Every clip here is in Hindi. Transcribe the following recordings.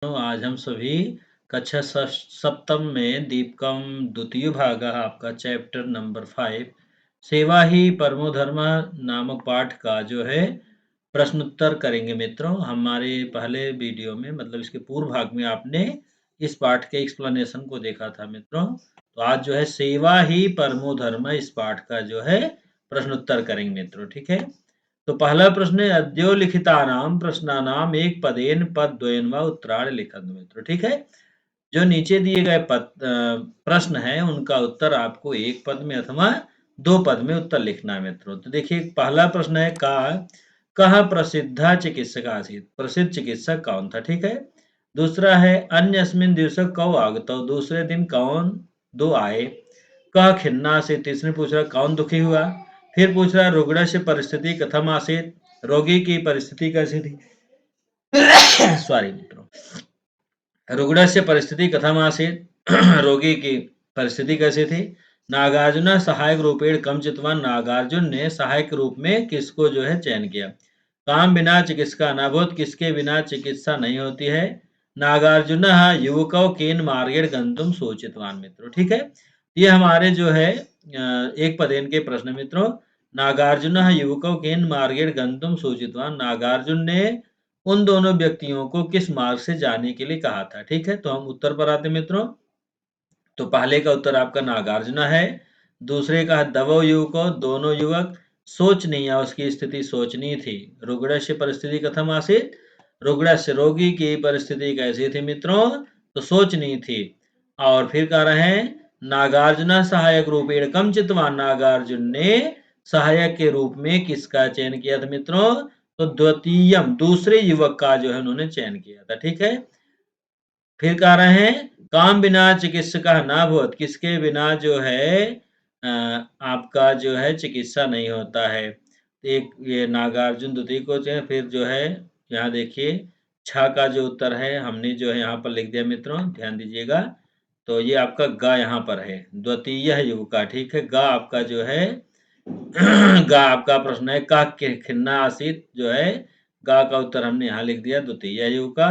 तो आज हम सभी कक्षा सप्तम में दीपकम द्वितीय भाग आपका चैप्टर नंबर 5 सेवा ही परमो धर्म नामक पाठ का जो है प्रश्न उत्तर करेंगे मित्रों। हमारे पहले वीडियो में मतलब इसके पूर्व भाग में आपने इस पाठ के एक्सप्लेनेशन को देखा था मित्रों। तो आज जो है सेवा ही परमो धर्म इस पाठ का जो है प्रश्न उत्तर करेंगे मित्रों। ठीक है, तो पहला प्रश्न है अद्यो लिखितानाम प्रश्नानाम एक पदेन पदद्वयेन व उत्तराणि लिखन्तु मित्रों। ठीक है, जो नीचे दिए गए प्रश्न है उनका उत्तर आपको एक पद में अथवा दो पद में उत्तर लिखना है मित्रों। तो देखिए पहला प्रश्न है कह प्रसिद्ध चिकित्सक आसीत्, प्रसिद्ध चिकित्सक कौन था। ठीक है, दूसरा है अन्यस्मिन् दिवसे कौ आगतौ, दूसरे दिन कौन दो आए। कह खिन्ना से, तीसरे पूछ रहा कौन दुखी हुआ। फिर पूछ रहा रुग्णस्य परिस्थिति कथम आसीत्, रोगी की परिस्थिति कैसी थी। सॉरी मित्रों, रुग्णस्य परिस्थिति कथम आसीत्, रोगी की परिस्थिति कैसी थी। नागार्जुन सहायक रूपेण कम चितवान, नागार्जुन ने सहायक रूप में किसको जो है चयन किया। काम बिना चिकित्सा न भूत, किसके बिना चिकित्सा नहीं होती है। नागार्जुन युवकों केन मार्गेण गंतुम सूचितवान मित्रों। ठीक है, ये हमारे जो है एक पदेन के प्रश्न मित्रों। नागार्जुन युवकों केन मार्गेण गंतुम सूचितवान, नागार्जुन ने उन दोनों व्यक्तियों को किस मार्ग से जाने के लिए कहा था। ठीक है, तो हम उत्तर पर आते मित्रों। तो पहले का उत्तर आपका नागार्जुन है, दूसरे का दवो युवको, दोनों युवक। शोचनीय, उसकी स्थिति शोचनीय थी। रुग्णस्य परिस्थिति कथम आसीत्, रुग्णस्य रोगी की परिस्थिति कैसी थी मित्रों, तो शोचनीय थी। और फिर कह रहे हैं नागार्जुन सहायक रूपेण कम चितवान, नागार्जुन ने सहायक के रूप में किसका चयन किया था मित्रों, तो द्वितीयम दूसरे युवक का जो है उन्होंने चयन किया था। ठीक है, फिर कह रहे हैं काम बिना चिकित्सक ना भूत, किसके बिना जो है आपका जो है चिकित्सा नहीं होता है। एक ये नागार्जुन द्वितीय को जो है, फिर जो है यहाँ देखिए छा का जो उत्तर है हमने जो है यहाँ पर लिख दिया मित्रों, ध्यान दीजिएगा। तो ये आपका गा यहाँ पर है, द्वितीय युवका। ठीक है, गा आपका जो है गा आपका प्रश्न है का खिन्ना आसित जो है, गा का उत्तर हमने यहाँ लिख दिया द्वितीय युवका।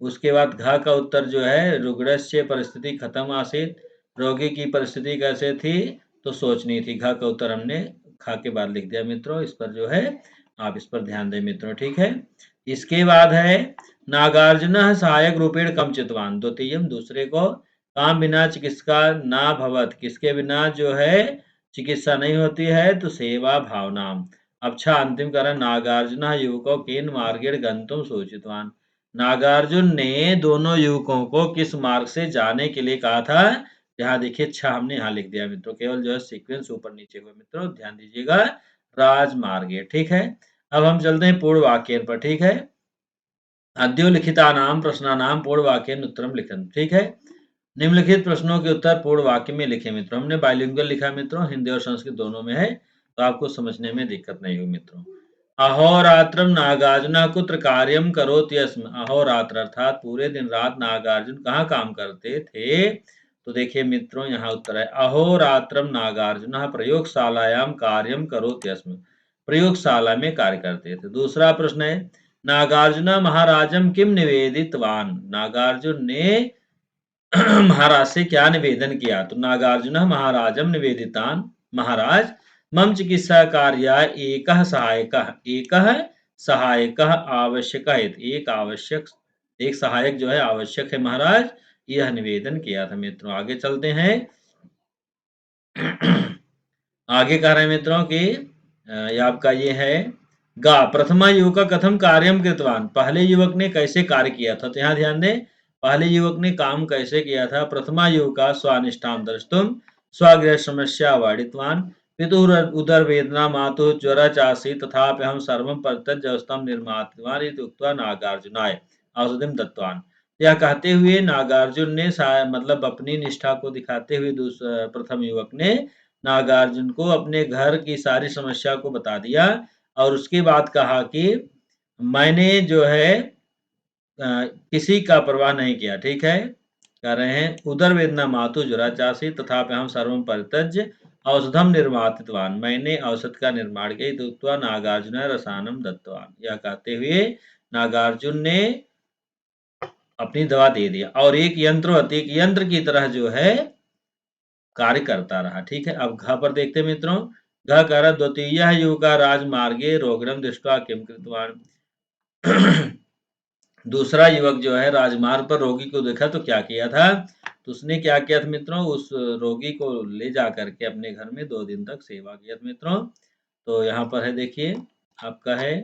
उसके बाद घा का उत्तर जो है रुग्णस्य परिस्थिति खत्म आसित, रोगी की परिस्थिति कैसे थी, तो सोचनी थी। घा का उत्तर हमने खा के बाद लिख दिया मित्रों। इस पर जो है आप इस पर ध्यान दें मित्रों। ठीक है, इसके बाद है नागार्जुन सहायक रूपेण कम चितवान, द्वितीयम दूसरे को। काम बिना चिकित्सा ना भवत, किसके बिना जो है चिकित्सा नहीं होती है, तो सेवा भावनाम। अच्छा अंतिम कारण नागार्जुन युवकों केन मार्गेण गंतुम सूचितवान, नागार्जुन ने दोनों युवकों को किस मार्ग से जाने के लिए कहा था। यहाँ देखिए अच्छा हमने यहाँ लिख दिया मित्रों, केवल जो है सीक्वेंस ऊपर नीचे हुआ मित्रों, ध्यान दीजिएगा राजमार्गे। ठीक है, अब हम चलते हैं पूर्ण वाक्य पर। ठीक है, अद्यो लिखितानाम प्रश्नानाम पूर्ण वाक्य उत्तरम लिखन। ठीक है, निम्नलिखित प्रश्नों के उत्तर पूर्ण वाक्य में लिखे मित्रों। हमने बाइलिंगुअल लिखा मित्रों, हिंदी और संस्कृत दोनों में है, तो आपको समझने में दिक्कत नहीं होगी मित्रों। अहोरात्रम नागार्जुन कुत्र कार्यम करोति स्म, अहोरात्र अर्थात पूरे दिन रात नागार्जुन कहाँ काम करते थे। तो देखिए मित्रों यहाँ उत्तर है अहोरात्रम नागार्जुन प्रयोगशालायाम कार्यम करोति स्म, प्रयोगशाला में कार्य करते थे। दूसरा प्रश्न है नागार्जुन महाराजम किम निवेदितवान, नागार्जुन ने महाराज से क्या निवेदन किया। तो नागार्जुन महाराजम निवेदितान, महाराज मम चिकित्सा कार्य एकः सहायकः, एकः सहायकः आवश्यकः, एक आवश्यक एक सहायक जो है आवश्यक है महाराज, यह निवेदन किया था मित्रों। आगे चलते हैं आगे कह रहे हैं मित्रों कि ये आपका ये है गा प्रथमा युवक कथम कार्यम कृतवान, पहले युवक ने कैसे कार्य किया था। तो यहाँ ध्यान दें पहले युवक ने काम कैसे किया था। प्रथमा युवका स्वानिष्ठाम दर्शतुम स्वगृह समस्या वाडितवान, पितुर उदर वेदना मातु ज्वर चासी तथापि हम सर्वम परित्यज्य निर्मातवान इति उक्त्वा नागार्जुनाय औषधिम दत्तवान। यह कहते हुए नागार्जुन ने मतलब अपनी निष्ठा को दिखाते हुए प्रथम युवक ने नागार्जुन को अपने घर की सारी समस्या को बता दिया और उसके बाद कहा कि मैंने जो है किसी का परवाह नहीं किया। ठीक है, कह रहे हैं उदर वेदना मातु जुराचासी तथापि हम सर्वम परित्यज्य औषधम निर्मातितवान, मैंने औषध का निर्माण किया। दुत्वा नागार्जुन रसानम दत्तवान, यह कहते हुए नागार्जुन ने अपनी दवा दे दिया, और एक यंत्र की तरह जो है कार्य करता रहा। ठीक है, अब घ पर देखते हैं मित्रों। घ कह रहा द्वितीयः युवकः राजमार्गे रोगिणं दृष्ट्वा किं कृतवान्। दूसरा युवक जो है राजमार्ग पर रोगी को देखा तो क्या किया था? तो उसने क्या किया था मित्रों? उस रोगी को ले जा करके अपने घर में 2 दिन तक सेवा किया था मित्रों। तो यहाँ पर है, देखिए आपका है,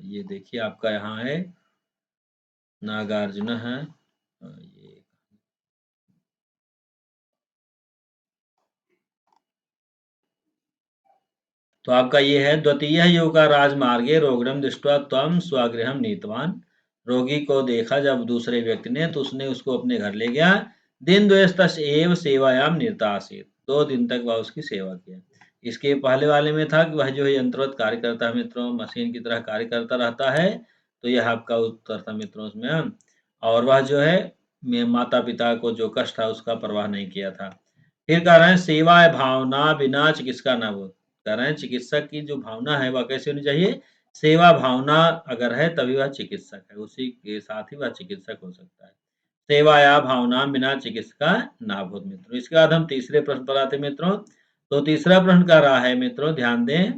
ये देखिए आपका यहाँ है नागार्जुन है, ये तो आपका ये है द्वितीय युवका राजमार्गे रोगिणं दृष्ट्वा त्वं स्वगृहं नीतवान्। रोगी को देखा जब दूसरे व्यक्ति ने, तो उसने उसको अपने घर ले गया। दिनद्वयस्तस्य एव सेवायां निरता आसीत्। 2 दिन तक वह उसकी सेवा किया। इसके पहले वाले में था कि वह जो है यंत्रवत कार्य करता है मित्रों, मशीन की तरह कार्य करता रहता है। तो यह आपका उत्तर था मित्रों उसमें। और वह जो है माता पिता को जो कष्ट था उसका परवाह नहीं किया था। फिर कह रहे हैं सेवा भावना बिना चिकित्सा न हो। कह रहे हैं चिकित्सक की जो भावना है वह कैसी होनी चाहिए? सेवा भावना अगर है तभी वह चिकित्सक है, उसी के साथ ही वह चिकित्सक हो सकता है। सेवाया भावना बिना चिकित्सा ना भूत मित्रों। इसके बाद हम तीसरे प्रश्न पर आते हैं मित्रों। तो तीसरा प्रश्न कह रहा है मित्रों, ध्यान दें।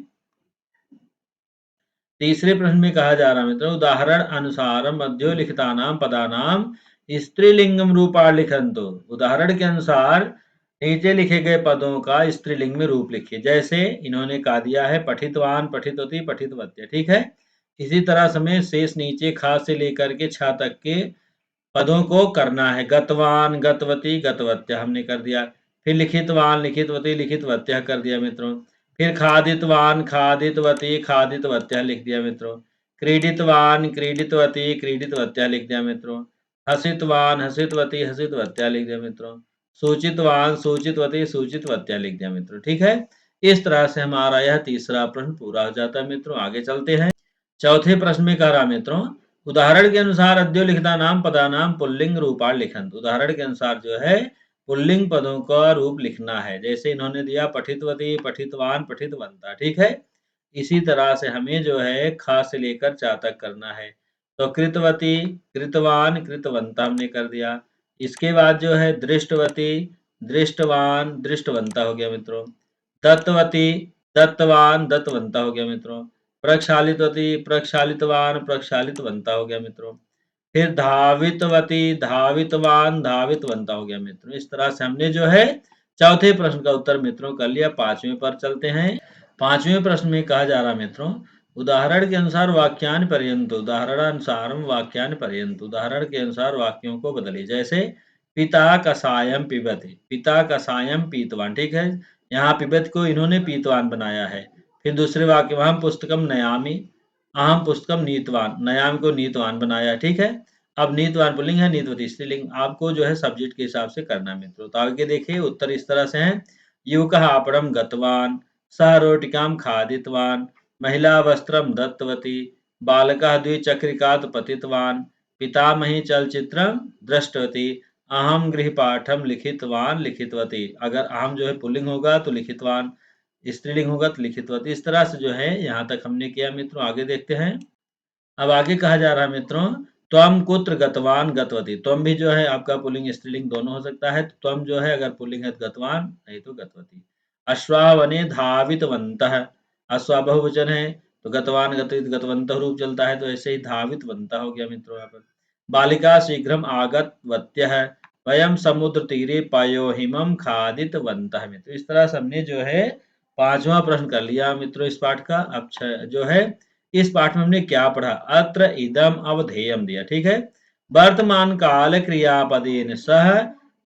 तीसरे प्रश्न में कहा जा रहा है मित्रों, उदाहरण अनुसार मध्यो लिखितानाम पदानाम स्त्रीलिंगम रूपा लिखंतो। उदाहरण के अनुसार नीचे लिखे गए पदों का स्त्रीलिंग में रूप लिखिए। जैसे इन्होंने कहा दिया है पठितवान, पठितवती, पठितवत्य। ठीक है, इसी तरह समय शेष नीचे खा से लेकर के छा तक के पदों को करना है। गतवान, गतवती, गतवत्य हमने कर दिया। फिर लिखितवान, लिखितवती, लिखितवत्य कर दिया मित्रों। फिर खादितवान, खादितवती, खादितवत्य लिख दिया मित्रों। क्रीडितवान, क्रीडितवती, क्रीडितवत्य लिख दिया मित्रों। हसितवान, हसितवती, हसितवत्या लिख दिया मित्रों। सूचितवान, सूचितवती, सूचितवत्या लिख दिया मित्रों। ठीक है, इस तरह से हमारा यह तीसरा प्रश्न पूरा हो जाता है मित्रों। आगे चलते हैं। चौथे प्रश्न में कह रहा मित्रों, उदाहरण के अनुसार अद्यो लिखिता नाम पदा नाम पुल्लिंग रूपार लिखन। उदाहरण के अनुसार जो है पुल्लिंग पदों का रूप लिखना है। जैसे इन्होंने दिया पठितवती, पठितवान, पठितवंता। ठीक है, इसी तरह से हमें जो है खा से लेकर चा तक करना है। तो कृतवती, कृतवान, कृतवंता हमने कर दिया। इसके बाद जो है दृष्टवती, दृष्टवान, दृष्टवंता हो गया मित्रों। दत्तवती, दत्तवान, दत्तवंता हो गया मित्रों। प्रक्षालितवती, प्रक्षालितवान, प्रक्षालितवंता हो गया मित्रों। फिर धावितवती, धावितवान, धावितवंता हो गया मित्रों। इस तरह से हमने जो है चौथे प्रश्न का उत्तर मित्रों कर लिया। पांचवें पर चलते हैं। पांचवें प्रश्न में कहा जा रहा मित्रों, उदाहरण के अनुसार वाक्यान पर्यंत, उदाहरणानुसार वाक्यान पर्यंत। उदाहरण के अनुसार वाक्यों को बदलिए। जैसे पिता कसायम पिबति, पिता कसायम पीतवान। ठीक है, यहाँ पिबत को इन्होंने पीतवान बनाया है। फिर दूसरे वाक्य में हम पुस्तकम नयामि, अहम पुस्तकम नीतवान, नयाम को नीतवान बनाया। ठीक है, अब नीतवान पुल्लिंग है, नीतवती स्त्रीलिंग। आपको जो है सब्जेक्ट के हिसाब से करना है मित्रों। तो आगे देखिए उत्तर इस तरह से है। युवकः आपणम गतवान, सह रोटिकाम खादितवान, महिला वस्त्रम दत्तवती, बालकः द्विचक्रिकात् पतितवान, पितामही चलचित्रम दृष्टवती, अहम गृहपाठम लिखितवान, लिखितवती। अगर अहम जो है पुल्लिंग होगा तो लिखितवान, स्त्रीलिंग होगा तो लिखितवती। इस तरह से जो है यहाँ तक हमने किया मित्रों। आगे देखते हैं। अब आगे कहा जा रहा है मित्रों, त्वम कुत्र गतवान गतवती। त्वम भी जो है आपका पुल्लिंग स्त्रीलिंग दोनों हो सकता है। त्वम जो है अगर पुल्लिंग है तो गतवान, नहीं तो गतवती। अश्वावने धावितवन्तः, अश्वा बहुवचन है तो गतवान गतवित गतवन्तः रूप चलता है। तो ऐसे ही धावितवन्तः हो गया मित्रों यहाँ पर। बालिका शीघ्रम आगतवत्यः, वयम समुद्र तीरे पयोहिमम खादितवन्तः। मित्रों इस तरह से हमने जो है पांचवा प्रश्न कर लिया मित्रों इस पाठ का। अब जो है इस पाठ में हमने क्या पढ़ा? अत्र इदम अवधेयम दिया। ठीक है, वर्तमान काल क्रियापदेन सह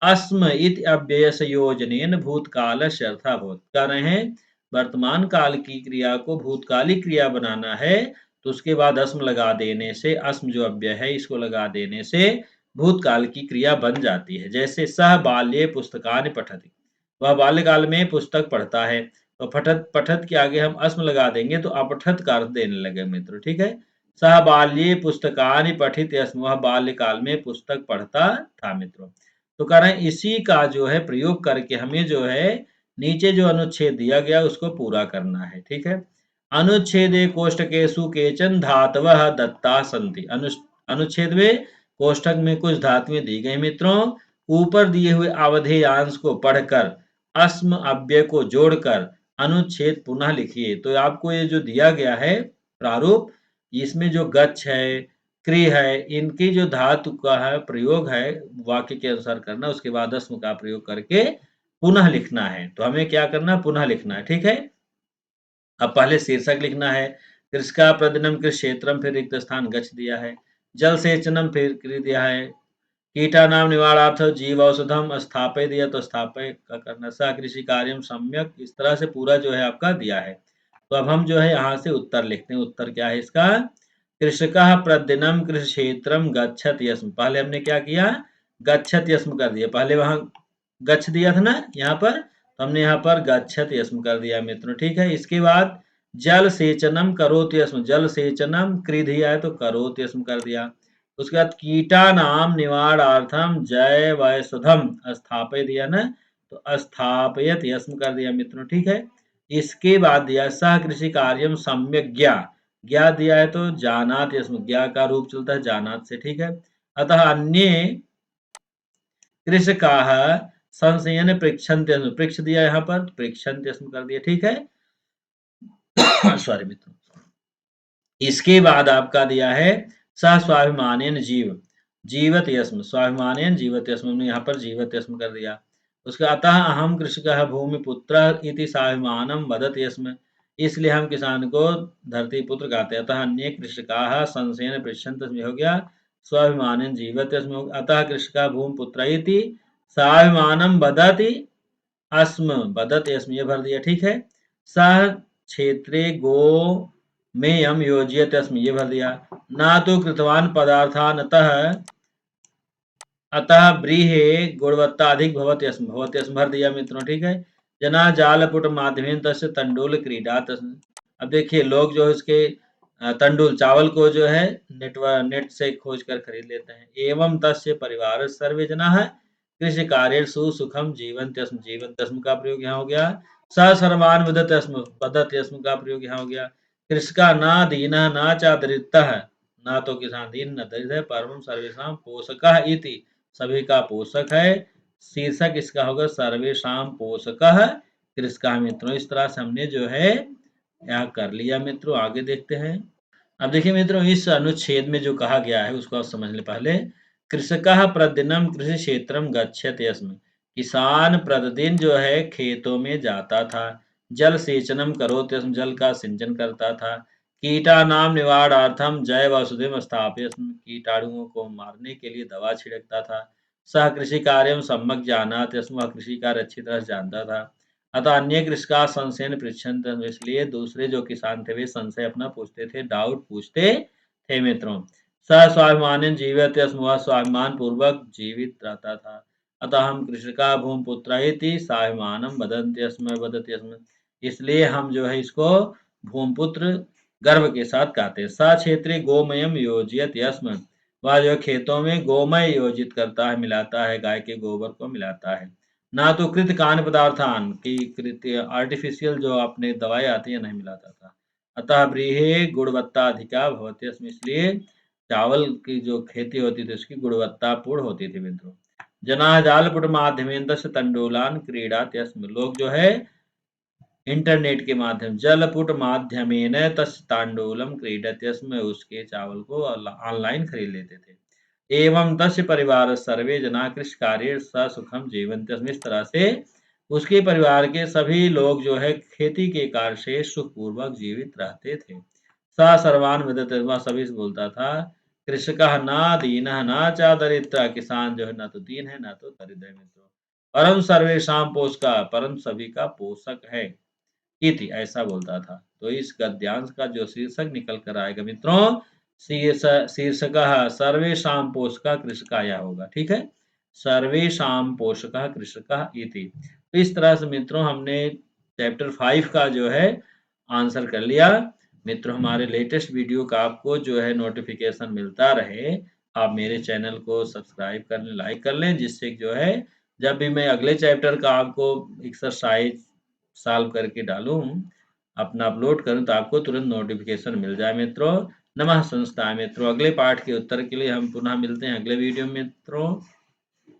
अस्म इति अव्ययस योजनेन भूतकाल अर्थाभूत। कर रहे हैं वर्तमान काल की क्रिया को भूतकालिक क्रिया बनाना है, तो उसके बाद अस्म लगा देने से, अस्म जो अव्यय है इसको लगा देने से भूतकाल की क्रिया बन जाती है। जैसे सह बाल्ये पुस्तकानि पठति, वह बाल्यकाल में पुस्तक पढ़ता है। तो पठत, पठत के आगे हम अस्म लगा देंगे तो अपठत का अर्थ देने लगे मित्रों। ठीक है, सह बाल्ये पुस्तकानि पठित अस्म, वह बाल्यकाल में पुस्तक पढ़ता था मित्रों। तो कह रहे हैं इसी का जो है प्रयोग करके हमें जो है नीचे जो अनुच्छेद दिया गया उसको पूरा करना है। ठीक है, अनुच्छेदे कोष्ठकेषु केचन धातवः दत्ता सन्ति। अनुच्छेद में कोष्ठक में कुछ धातुएं दी गई मित्रों। ऊपर दिए हुए अवधेयांश को पढ़कर अस्म अव्यय को जोड़कर अनुच्छेद पुनः लिखिए। तो आपको ये जो दिया गया है प्रारूप, इसमें जो गच्छ है, क्रि है, इनकी जो धातु का है प्रयोग है वाक्य के अनुसार करना, उसके बाद अस्म का प्रयोग करके पुनः लिखना है। तो हमें क्या करना, पुनः लिखना है, ठीक है। अब पहले शीर्षक लिखना है। कृषका प्रदिनम कृषि क्षेत्रम, फिर रिक्त स्थान गच्छ दिया है। जल सेचनम फिर कृ दिया है। कीटानाम निवारणार्थ जीव औषधम स्थापय दिया, तो स्थापय का करना। स कृषि कार्यम सम्यक, इस तरह से पूरा जो है आपका दिया है। तो अब हम जो है यहाँ से उत्तर लिखते हैं। उत्तर क्या है इसका, कृषकः प्रतिदिनम कृषि क्षेत्रम गच्छति यस्म। पहले हमने क्या किया, गच्छति यस्म कर दिया। पहले वहां गच्छ दिया था ना यहाँ पर, तो हमने यहाँ पर गच्छति यस्म कर दिया मित्रों, ठीक है। इसके बाद जल सेचनम करोति यस्म, जल सेचनम कृ दिया है तो करोति यस्म कर दिया। उसके बाद कीटानाम निवारणार्थम जय वयसुधम स्थापय दिया ना, तो स्थापयत यस्म कर दिया मित्रों, ठीक है। इसके बाद दिया सह कृषि कार्यम सम्यक ज्ञा, ज्ञा दिया है तो जानात यस्म, ज्ञा का रूप चलता है जानात से, ठीक है। अतः अन्य कृषकाः संशयन पृच्छन्ति यस्म, पृक्ष दिया यहाँ पर पृच्छन्ति यस्म कर दिया, ठीक है। सॉरी मित्रों। इसके बाद आपका दिया है स स्वाभिमानेन जीव, जीवत यस्म, स्वाभिमानेन जीवत यस्म, यहाँ पर जीवत यस्म कर दिया। उसका अतः अहम कृषकः भूमिपुत्रः इति स्वाभिमानम वदत यस्म, इसलिए हम किसान को धरती पुत्र कहते हैं। अतः अन्य कृषकाः संशयन पृच्छन्ति हो गया, स्वाभिमानेन जीवत यस्म। अतः कृषकः भूमिपुत्र इति स्वाभिमानम वदति अस्म, वदत यस्म, ये भर दिया, ठीक है। सह क्षेत्रे गो मेयम योज्यते अस्मि, ये भर दिया। ना तो कृतवान पदार्थान अतः अतः व्रीहे गुणवत्ता अधिक भवति अस्मि, भवति अस्मि भर दिया मित्रों, ठीक है। जना जालपुट माध्यमेन तस्य तंडुल क्रीडा तस्म। अब देखिए लोग जो है इसके तंडुल चावल को जो है नेट से खोज कर खरीद लेते हैं। एवं तस्य परिवार सर्वे जना कृषि कार्य सुसुखम जीवन तस्म, जीवन तस्म का प्रयोग यहाँ हो गया। स सर्वान विदत अस्म, वदत अस्म का प्रयोग यहाँ हो गया। कृषका ना दीना ना चा दरिद्रः, ना तो किसान दीन न दरिद्र है, परम सर्वेषां पोषकः इति, सभी का पोषक है। शीर्षक इसका होगा सर्वेषां पोषकः कृषका मित्रों। इस तरह से हमने जो है यहाँ कर लिया मित्रों। आगे देखते हैं। अब देखिए मित्रों, इस अनुच्छेद में जो कहा गया है उसको आप समझ लें पहले। कृषकः प्रतिदिनम कृषि क्षेत्रम गच्छति यस्म, किसान प्रतिदिन जो है खेतों में जाता था। जल सेचनम करोति यस्म, जल का सिंचन करता था। कीटानाम निवारणार्थम जैव औषधिम स्थापयत् यस्म, कीटाणुओं को मारने के लिए दवा छिड़कता था। सह कृषि कार्यम सम्यक जानाति यस्म, वह कृषि कार्य अच्छी तरह से जानता था। अतः अन्य कृषका संशय पृच्छन्ति, इसलिए दूसरे जो किसान थे वे संशय अपना पूछते थे, डाउट पूछते थे मित्रों। स स्वाभिमान जीवित यस्म, वह स्वाभिमान पूर्वक जीवित रहता था। अतः हम कृषका भूमिपुत्र इति स्वाभिमानम वदन्ति यस्म, वदति यस्म, इसलिए हम जो है इसको भूमिपुत्र गर्व के साथ कहते हैं। स क्षेत्रीय गोमयम योजियत यस्म, वह जो खेतों में गोमय योजित करता है, मिलाता है, गाय के गोबर को मिलाता है। ना तो कृत कान पदार्थान की कृत आर्टिफिशियल जो अपने दवाई आती है नहीं मिलाता था। अतः व्रीहे गुणवत्ता अधिका भवति अस्मि, इसलिए चावल की जो खेती होती थी उसकी गुणवत्ता पूर्ण होती थी मित्रों। जना जालपुट माध्यमेन तस्य तंडुलान क्रीडात यस्म, लोग जो है इंटरनेट के माध्यम जलपुट माध्यमेन तस्य तांडूलम क्रीडत यस्म, उसके चावल को ऑनलाइन खरीद लेते थे। एवं तस्य परिवार सर्वे जना कृषि कार्य ससुखम जीवंत, इस तरह से उसके परिवार के सभी लोग जो है खेती के कार्य से सुखपूर्वक जीवित रहते थे। स सर्वान विदत, वह सभी से बोलता था। कृषकः ना दीन ना चा दरिद्र, किसान जो है ना तो दीन है ना तो दरिद्र है मित्रों। परम सर्वेशा पोषका, परम सभी का पोषक है इति, ऐसा बोलता था। तो इस गद्यांश का जो शीर्षक निकल कर आएगा मित्रों, शीर्षकः सर्वेषां पोषकः कृषकाय होगा, ठीक है। सर्वेषां पोषकः कृषकः इति। तो इस तरह से मित्रों हमने चैप्टर 5 का जो है आंसर कर लिया। मित्रों हमारे लेटेस्ट वीडियो का आपको जो है नोटिफिकेशन मिलता रहे, आप मेरे चैनल को सब्सक्राइब कर लें, लाइक कर लें, जिससे जो है जब भी मैं अगले चैप्टर का आपको एक्सरसाइज सॉल्व करके डालूँ अपना अपलोड करूँ तो आपको तुरंत नोटिफ़िकेशन मिल जाए मित्रों। नमः संस्थाय मित्रों। अगले पाठ के उत्तर के लिए हम पुनः मिलते हैं अगले वीडियो में मित्रों।